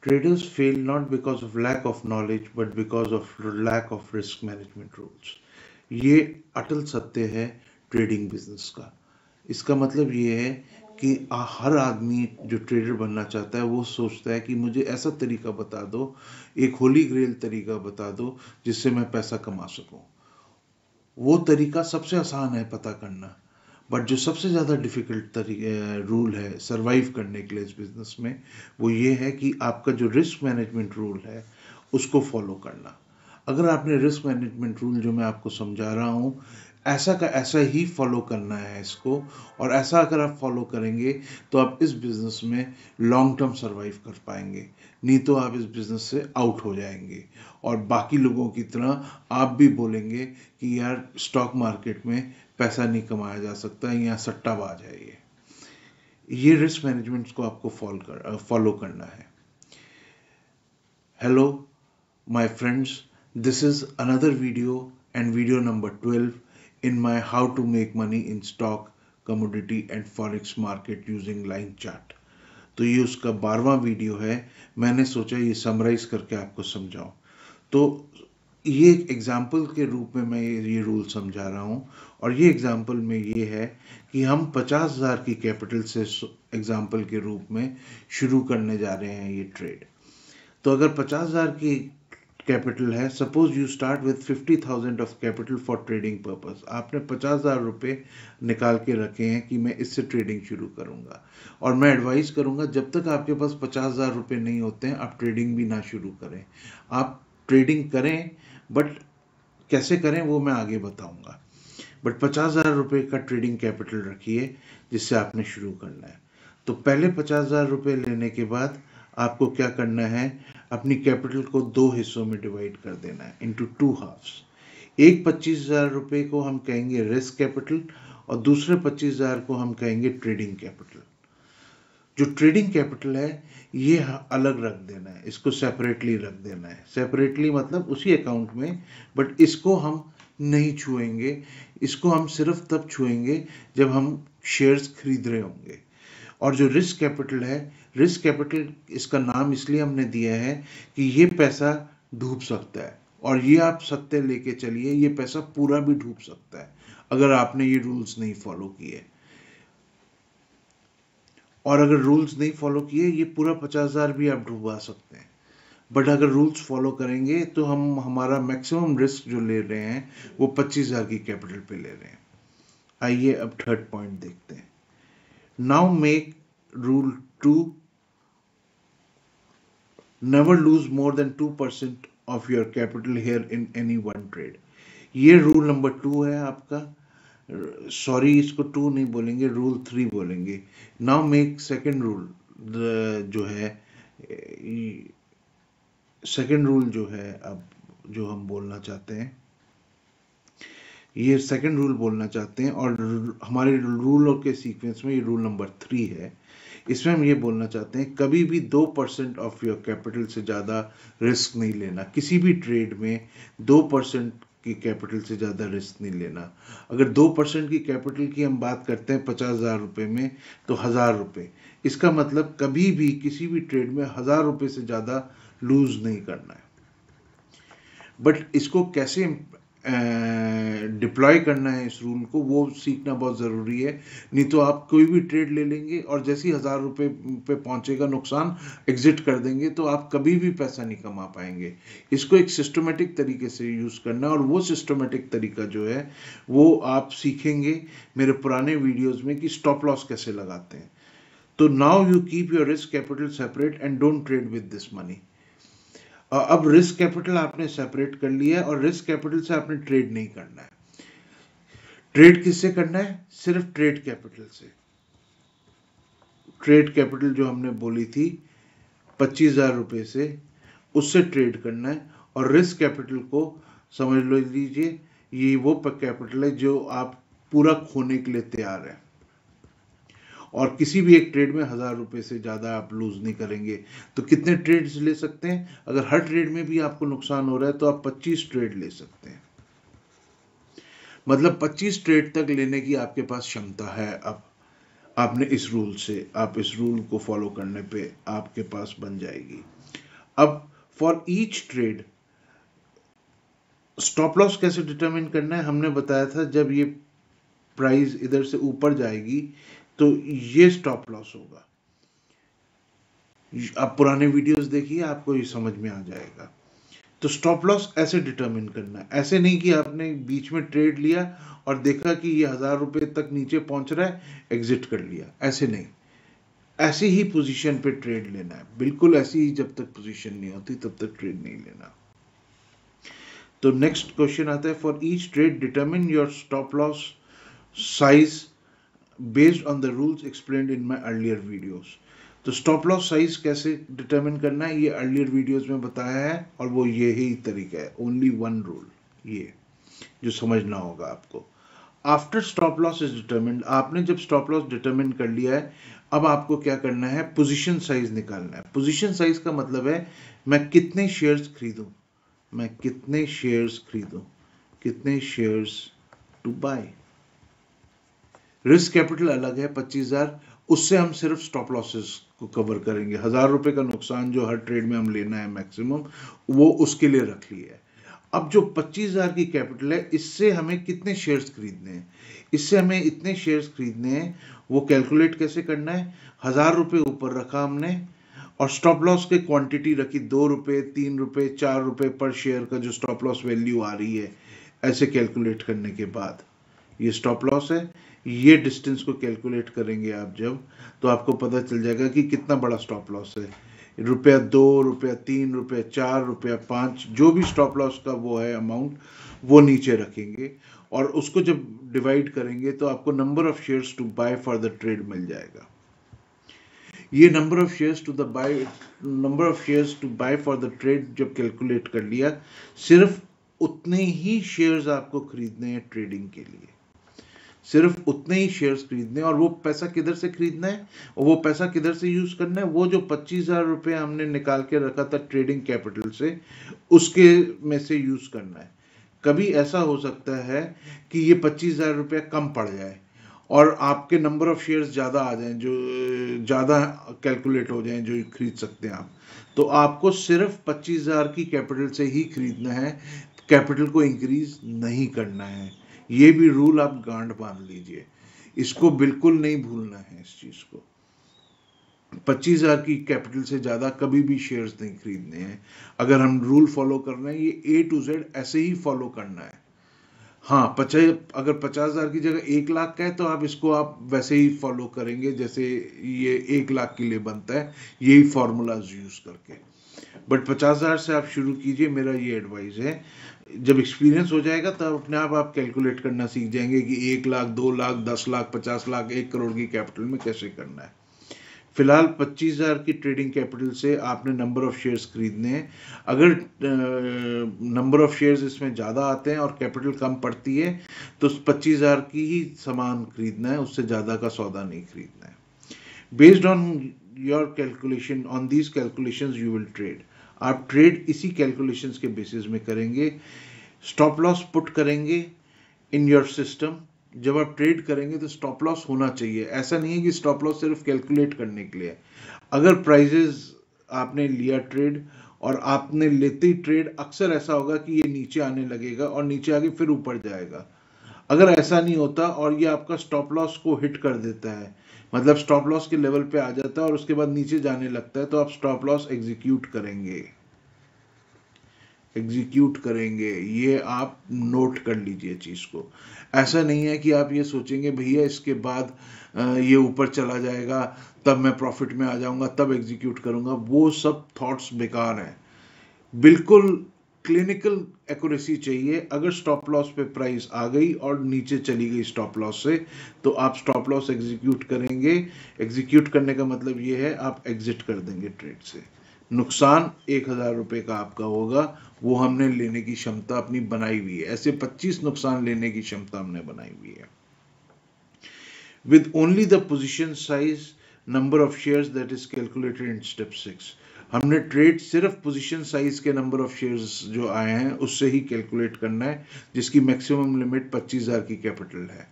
Traders fail not because of lack of knowledge but because of lack of risk management rules. ये अटल सत्य है trading business का। इसका मतलब ये है कि हर आदमी जो ट्रेडर बनना चाहता है वो सोचता है कि मुझे ऐसा तरीका बता दो, एक होली ग्रेल तरीका बता दो जिससे मैं पैसा कमा सकूं। वो तरीका सबसे आसान है पता करना, बट जो सबसे ज़्यादा डिफिकल्ट रूल है सरवाइव करने के लिए इस बिजनेस में, वो ये है कि आपका जो रिस्क मैनेजमेंट रूल है उसको फॉलो करना। अगर आपने रिस्क मैनेजमेंट रूल जो मैं आपको समझा रहा हूँ ऐसा का ऐसा ही फॉलो करना है इसको, और ऐसा अगर आप फॉलो करेंगे तो आप इस बिजनेस में लॉन्ग टर्म सरवाइव कर पाएंगे, नहीं तो आप इस बिजनेस से आउट हो जाएंगे और बाकी लोगों की तरह आप भी बोलेंगे कि यार स्टॉक मार्केट में पैसा नहीं कमाया जा सकता, यहाँ सट्टाबाज है ये रिस्क मैनेजमेंट को आपको फॉलो करना है। Hello my friends, this is another video and video number 12 in my how to make money in stock, commodity and forex market using line chart। तो ये उसका 12वां वीडियो है। मैंने सोचा ये समराइज करके आपको समझाऊं। तो ये एक एग्जाम्पल के रूप में मैं ये रूल समझा रहा हूँ, और ये एग्जाम्पल में ये है कि हम 50,000 की कैपिटल से एग्जाम्पल के रूप में शुरू करने जा रहे हैं ये ट्रेड। तो अगर 50,000 की कैपिटल है, suppose you start with 50,000 of capital for trading purpose, आपने 50,000 रुपये निकाल के रखे हैं कि मैं इससे ट्रेडिंग शुरू करूंगा, और मैं एडवाइस करूंगा जब तक आपके पास 50,000 रुपये नहीं होते हैं आप ट्रेडिंग भी ना शुरू करें। आप ट्रेडिंग करें, बट कैसे करें वो मैं आगे बताऊंगा। बट 50,000 रुपये का ट्रेडिंग कैपिटल रखिए जिससे आपने शुरू करना है। तो पहले 50,000 रुपये लेने के बाद आपको क्या करना है, अपनी कैपिटल को दो हिस्सों में डिवाइड कर देना है, इनटू टू हाफ्स। एक 25,000 रुपये को हम कहेंगे रिस्क कैपिटल और दूसरे 25,000 को हम कहेंगे ट्रेडिंग कैपिटल। जो ट्रेडिंग कैपिटल है ये अलग रख देना है, इसको सेपरेटली रख देना है। सेपरेटली मतलब उसी अकाउंट में, बट इसको हम नहीं छुएंगे। इसको हम सिर्फ तब छुएंगे जब हम शेयर्स खरीद रहे होंगे। और जो रिस्क कैपिटल है, रिस्क कैपिटल इसका नाम इसलिए हमने दिया है कि ये पैसा डूब सकता है, और ये आप सत्य लेके चलिए ये पैसा पूरा भी डूब सकता है अगर आपने ये रूल्स नहीं फॉलो किए। और अगर रूल्स नहीं फॉलो किए ये पूरा 50,000 भी आप डूबा सकते हैं। बट अगर रूल्स फॉलो करेंगे तो हम हमारा मैक्सिमम रिस्क जो ले रहे हैं वो 25,000 की कैपिटल पे ले रहे हैं। आइए अब थर्ड पॉइंट देखते हैं। Now make rule 2, never lose more than 2% of your capital here in any one trade। ये रूल नंबर 2 है आपका। सॉरी, इसको 2 नहीं बोलेंगे, रूल 3 बोलेंगे। नाउ मेक सेकेंड रूल, जो है सेकेंड रूल जो है अब जो हम बोलना चाहते हैं, ये सेकेंड रूल बोलना चाहते हैं, और हमारे रूलों के सीक्वेंस में ये रूल नंबर 3 है। इसमें हम ये बोलना चाहते हैं कभी भी 2% ऑफ योर कैपिटल से ज़्यादा रिस्क नहीं लेना। किसी भी ट्रेड में 2% की कैपिटल से ज़्यादा रिस्क नहीं लेना। अगर 2% की कैपिटल की हम बात करते हैं 50,000 रुपये में, तो 1,000 रुपये, इसका मतलब कभी भी किसी भी ट्रेड में 1,000 रुपये से ज़्यादा लूज नहीं करना है। बट इसको कैसे डिप्लॉय करना है इस रूल को, वो सीखना बहुत ज़रूरी है। नहीं तो आप कोई भी ट्रेड ले लेंगे और जैसे ही 1,000 रुपये पे पहुंचेगा नुकसान, एग्जिट कर देंगे, तो आप कभी भी पैसा नहीं कमा पाएंगे। इसको एक सिस्टमेटिक तरीके से यूज़ करना है, और वो सिस्टमेटिक तरीका जो है वो आप सीखेंगे मेरे पुराने वीडियोज़ में कि स्टॉप लॉस कैसे लगाते हैं। तो now you keep your risk capital separate and don't trade with this money. अब रिस्क कैपिटल आपने सेपरेट कर लिया है, और रिस्क कैपिटल से आपने ट्रेड नहीं करना है। ट्रेड किससे करना है? सिर्फ ट्रेड कैपिटल से। ट्रेड कैपिटल जो हमने बोली थी 25,000 रुपये से, उससे ट्रेड करना है। और रिस्क कैपिटल को समझ लो लीजिए ये वो कैपिटल है जो आप पूरा खोने के लिए तैयार है, और किसी भी एक ट्रेड में 1,000 रुपये से ज़्यादा आप लूज नहीं करेंगे। तो कितने ट्रेड्स ले सकते हैं? अगर हर ट्रेड में भी आपको नुकसान हो रहा है तो आप 25 ट्रेड ले सकते हैं। मतलब 25 ट्रेड तक लेने की आपके पास क्षमता है। अब आपने इस रूल से, आप इस रूल को फॉलो करने पे आपके पास बन जाएगी। अब for each trade stop loss कैसे डिटरमिन करना है हमने बताया था, जब ये प्राइस इधर से ऊपर जाएगी तो ये स्टॉप लॉस होगा। आप पुराने वीडियोस देखिए, आपको ये समझ में आ जाएगा। तो स्टॉप लॉस ऐसे डिटरमिन करना है, ऐसे नहीं कि आपने बीच में ट्रेड लिया और देखा कि ये 1000 रुपए तक नीचे पहुंच रहा है, एग्जिट कर लिया, ऐसे नहीं। ऐसी ही पोजीशन पे ट्रेड लेना है, बिल्कुल ऐसी ही, जब तक पोजीशन नहीं होती तब तक ट्रेड नहीं लेना। तो नेक्स्ट क्वेश्चन आता है, for each trade determine your stop loss size based on the rules explained in my earlier videos. तो स्टॉप लॉस साइज कैसे डिटरमिन करना है ये अर्लियर वीडियोस में बताया है, और वो ये ही तरीका है, ओनली वन रूल, ये जो समझना होगा आपको। After stop loss is determined, आपने जब स्टॉप लॉस डिटरमिन कर लिया है, अब आपको क्या करना है, पोजीशन साइज निकालना है। पोजीशन साइज का मतलब है मैं कितने शेयर्स खरीदूं, मैं कितने शेयर्स खरीदूं, कितने shares to buy. Risk capital अलग है 25,000, उससे हम सिर्फ स्टॉप लॉसेस को कवर करेंगे। 1000 रुपए का नुकसान जो हर ट्रेड में हम लेना है मैक्सिमम, वो उसके लिए रख लिया है। अब जो 25,000 की कैपिटल है, इससे हमें कितने शेयर्स खरीदने हैं, इससे हमें इतने शेयर्स खरीदने हैं, वो कैलकुलेट कैसे करना है। 1000 रुपए ऊपर रखा हमने, और स्टॉप लॉस की क्वांटिटी रखी 2 रुपए, 3 रुपए, 4 रुपए पर शेयर का जो स्टॉप लॉस वैल्यू आ रही है, ऐसे कैलकुलेट करने के बाद ये स्टॉप लॉस है। ये डिस्टेंस को कैलकुलेट करेंगे आप जब, तो आपको पता चल जाएगा कि कितना बड़ा स्टॉप लॉस है। रुपया 2, रुपया 3, रुपया 4, रुपया 5, जो भी स्टॉप लॉस का वो है अमाउंट, वो नीचे रखेंगे, और उसको जब डिवाइड करेंगे तो आपको number of shares to buy for the trade मिल जाएगा। ये number of shares to buy for the trade जब कैलकुलेट कर लिया, सिर्फ उतने ही शेयर्स आपको खरीदने हैं ट्रेडिंग के लिए, सिर्फ उतने ही शेयर्स खरीदने हैं। और वो पैसा किधर से खरीदना है, और वो पैसा किधर से यूज करना है, वो जो 25,000 रुपये हमने निकाल के रखा था ट्रेडिंग कैपिटल से, उसके में से यूज करना है। कभी ऐसा हो सकता है कि ये 25,000 रुपया कम पड़ जाए और आपके नंबर ऑफ शेयर्स ज़्यादा आ जाएं, जो ज़्यादा कैलकुलेट हो जाएं, जो खरीद सकते हैं आप। तो आपको सिर्फ 25,000 की कैपिटल से ही खरीदना है, कैपिटल को इंक्रीज नहीं करना है। ये भी रूल आप गांड बांध लीजिए, इसको बिल्कुल नहीं भूलना है इस चीज को। 25,000 की कैपिटल से ज्यादा कभी भी शेयर्स नहीं खरीदने हैं। अगर हम रूल फॉलो कर रहे हैं, ये A to Z ऐसे ही फॉलो करना है। हाँ, अगर 50,000 की जगह 1 लाख का है, तो आप इसको आप वैसे ही फॉलो करेंगे जैसे ये 1 लाख के लिए बनता है, यही फॉर्मूलाज यूज करके। बट 50,000 से आप शुरू कीजिए, मेरा ये एडवाइस है। जब एक्सपीरियंस हो जाएगा तब अपने आप कैलकुलेट करना सीख जाएंगे कि 1 लाख, 2 लाख, 10 लाख, 50 लाख, 1 करोड़ की कैपिटल में कैसे करना है। फिलहाल 25,000 की ट्रेडिंग कैपिटल से आपने नंबर ऑफ शेयर्स खरीदने हैं। अगर नंबर ऑफ शेयर्स इसमें ज़्यादा आते हैं और कैपिटल कम पड़ती है, तो 25,000 की ही सामान खरीदना है, उससे ज़्यादा का सौदा नहीं खरीदना है। Based on your calculation, on these calculations you will trade. आप ट्रेड इसी कैलकुलेशंस के बेसिस में करेंगे। स्टॉप लॉस पुट करेंगे इन योर सिस्टम। जब आप ट्रेड करेंगे तो स्टॉप लॉस होना चाहिए। ऐसा नहीं है कि स्टॉप लॉस सिर्फ कैलकुलेट करने के लिए। अगर प्राइजेस आपने लिया ट्रेड, और आपने लेते ही ट्रेड, अक्सर ऐसा होगा कि ये नीचे आने लगेगा और नीचे आके फिर ऊपर जाएगा। अगर ऐसा नहीं होता और ये आपका स्टॉप लॉस को हिट कर देता है, मतलब स्टॉप लॉस के लेवल पे आ जाता है और उसके बाद नीचे जाने लगता है, तो आप स्टॉप लॉस एग्जीक्यूट करेंगे, ये आप नोट कर लीजिए चीज को। ऐसा नहीं है कि आप ये सोचेंगे भैया इसके बाद ये ऊपर चला जाएगा तब मैं प्रॉफिट में आ जाऊंगा, तब एग्जीक्यूट करूंगा। वो सब थॉट्स बेकार हैं। बिल्कुल क्लिनिकल एक्यूरेसी चाहिए। अगर स्टॉप लॉस पे प्राइस आ गई और नीचे चली गई स्टॉप लॉस से, तो आप स्टॉप लॉस एग्जीक्यूट करेंगे। एग्जीक्यूट करने का मतलब ये है आप एग्जिट कर देंगे ट्रेड से। नुकसान 1,000 रुपए का आपका होगा, वो हमने लेने की क्षमता अपनी बनाई हुई है। ऐसे 25 नुकसान लेने की क्षमता हमने बनाई हुई है। With only the position size number of shares that is calculated in step 6। हमने ट्रेड सिर्फ पोजीशन साइज के नंबर ऑफ शेयर्स जो आए हैं उससे ही कैलकुलेट करना है, जिसकी मैक्सिमम लिमिट 25,000 की कैपिटल है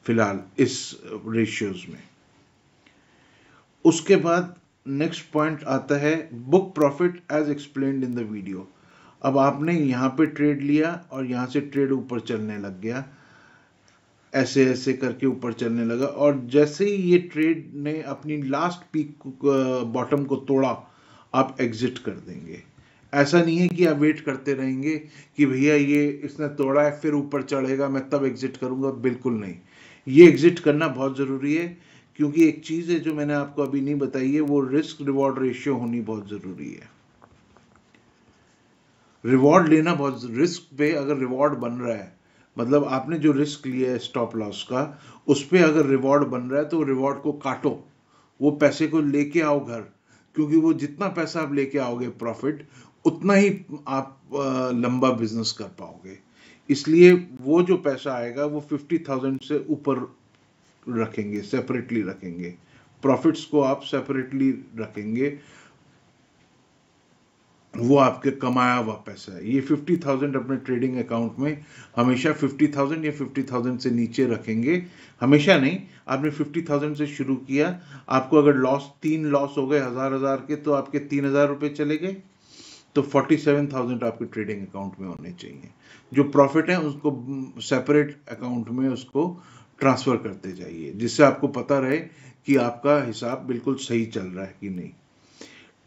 फिलहाल इस रेशियोज में। उसके बाद नेक्स्ट पॉइंट आता है book profit as explained in the video. अब आपने यहाँ पे ट्रेड लिया और यहाँ से ट्रेड ऊपर चलने लग गया, ऐसे ऐसे करके ऊपर चलने लगा, और जैसे ही ये ट्रेड ने अपनी लास्ट पीक बॉटम को तोड़ा, आप एग्जिट कर देंगे। ऐसा नहीं है कि आप वेट करते रहेंगे कि भैया ये इसने तोड़ा है फिर ऊपर चढ़ेगा मैं तब एग्जिट करूंगा, बिल्कुल नहीं। ये एग्जिट करना बहुत ज़रूरी है, क्योंकि एक चीज़ है जो मैंने आपको अभी नहीं बताई है, वो रिस्क रिवॉर्ड रेशियो होनी बहुत ज़रूरी है। रिवॉर्ड लेना बहुत, रिस्क पे अगर रिवॉर्ड बन रहा है, मतलब आपने जो रिस्क लिया है स्टॉप लॉस का, उस पर अगर रिवॉर्ड बन रहा है तो रिवॉर्ड को काटो, वो पैसे को लेके आओ घर, क्योंकि वो जितना पैसा आप लेके आओगे प्रॉफिट, उतना ही आप लंबा बिजनेस कर पाओगे। इसलिए वो जो पैसा आएगा वो 50,000 से ऊपर रखेंगे, सेपरेटली रखेंगे, प्रॉफिट्स को आप सेपरेटली रखेंगे, वो आपके कमाया हुआ पैसा है। ये 50,000 अपने ट्रेडिंग अकाउंट में हमेशा 50,000 या 50,000 से नीचे रखेंगे, हमेशा नहीं। आपने 50,000 से शुरू किया, आपको अगर लॉस 3 लॉस हो गए 1,000 के, तो आपके 3,000 रुपये चले गए, तो 47,000 आपके ट्रेडिंग अकाउंट में होने चाहिए। जो प्रॉफिट है उसको सेपरेट अकाउंट में उसको ट्रांसफ़र करते जाइए, जिससे आपको पता रहे कि आपका हिसाब बिल्कुल सही चल रहा है कि नहीं।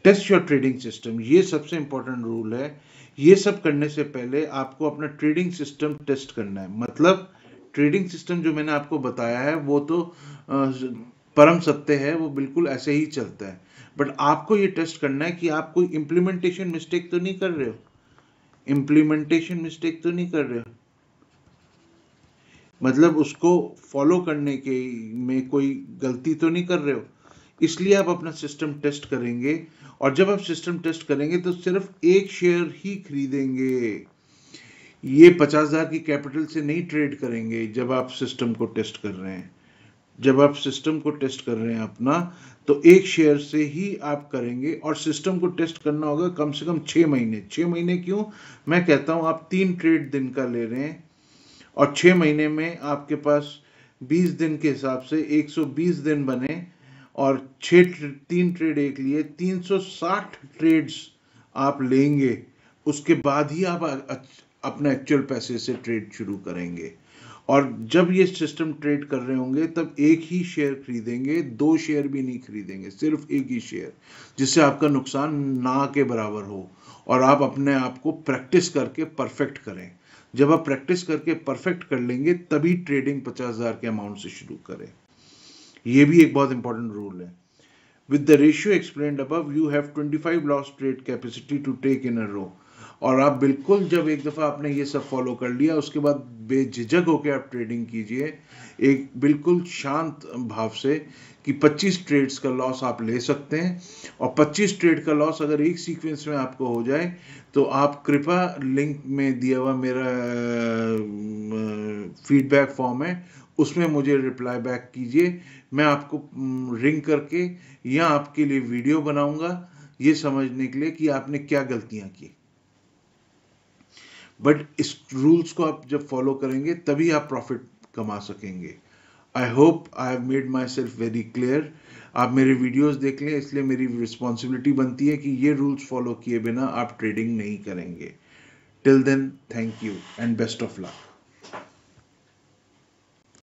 टेस्ट योर ट्रेडिंग सिस्टम, ये सबसे इंपॉर्टेंट रूल है। ये सब करने से पहले आपको अपना ट्रेडिंग सिस्टम टेस्ट करना है। मतलब ट्रेडिंग सिस्टम जो मैंने आपको बताया है वो तो परम सत्य है, वो बिल्कुल ऐसे ही चलता है, बट आपको ये टेस्ट करना है कि आप कोई इम्प्लीमेंटेशन मिस्टेक तो नहीं कर रहे हो, इम्प्लीमेंटेशन मिस्टेक तो नहीं कर रहे हो, मतलब उसको फॉलो करने के में कोई गलती तो नहीं कर रहे हो। इसलिए आप अपना सिस्टम टेस्ट करेंगे, और जब आप सिस्टम टेस्ट करेंगे तो सिर्फ एक शेयर ही खरीदेंगे। ये 50,000 की कैपिटल से नहीं ट्रेड करेंगे जब आप सिस्टम को टेस्ट कर रहे हैं। जब आप सिस्टम को टेस्ट कर रहे हैं अपना, तो एक शेयर से ही आप करेंगे, और सिस्टम को टेस्ट करना होगा कम से कम 6 महीने। 6 महीने क्यों, मैं कहता हूँ आप 3 ट्रेड दिन का ले रहे हैं, और 6 महीने में आपके पास 20 दिन के हिसाब से 120 दिन बने, और 3 ट्रेड एक लिए, 360 ट्रेड्स आप लेंगे, उसके बाद ही आप अपने एक्चुअल पैसे से ट्रेड शुरू करेंगे। और जब ये सिस्टम ट्रेड कर रहे होंगे तब एक ही शेयर खरीदेंगे, 2 शेयर भी नहीं खरीदेंगे, सिर्फ एक ही शेयर, जिससे आपका नुकसान ना के बराबर हो, और आप अपने आप को प्रैक्टिस करके परफेक्ट करें। जब आप प्रैक्टिस करके परफेक्ट कर लेंगे तभी ट्रेडिंग 50,000 के अमाउंट से शुरू करें। ये भी एक बहुत इंपॉर्टेंट रूल है। With the ratio explained above, you have 25 loss trade capacity to take in a row. और आप बिल्कुल जब एक दफ़ा आपने ये सब फॉलो कर लिया, उसके बाद बेझिझक होकर आप ट्रेडिंग कीजिए, एक बिल्कुल शांत भाव से, कि 25 ट्रेड्स का लॉस आप ले सकते हैं। और 25 ट्रेड का लॉस अगर एक सीक्वेंस में आपको हो जाए, तो आप कृपया लिंक में दिया हुआ मेरा फीडबैक फॉर्म है, उसमें मुझे रिप्लाई बैक कीजिए। मैं आपको रिंग करके या आपके लिए वीडियो बनाऊंगा ये समझने के लिए कि आपने क्या गलतियां की। बट इस रूल्स को आप जब फॉलो करेंगे तभी आप प्रॉफिट कमा सकेंगे। I hope I have made my self very clear. आप मेरे वीडियोस देख लें, इसलिए मेरी रिस्पॉन्सिबिलिटी बनती है कि ये रूल्स फॉलो किए बिना आप ट्रेडिंग नहीं करेंगे। Till then, thank you and best of luck.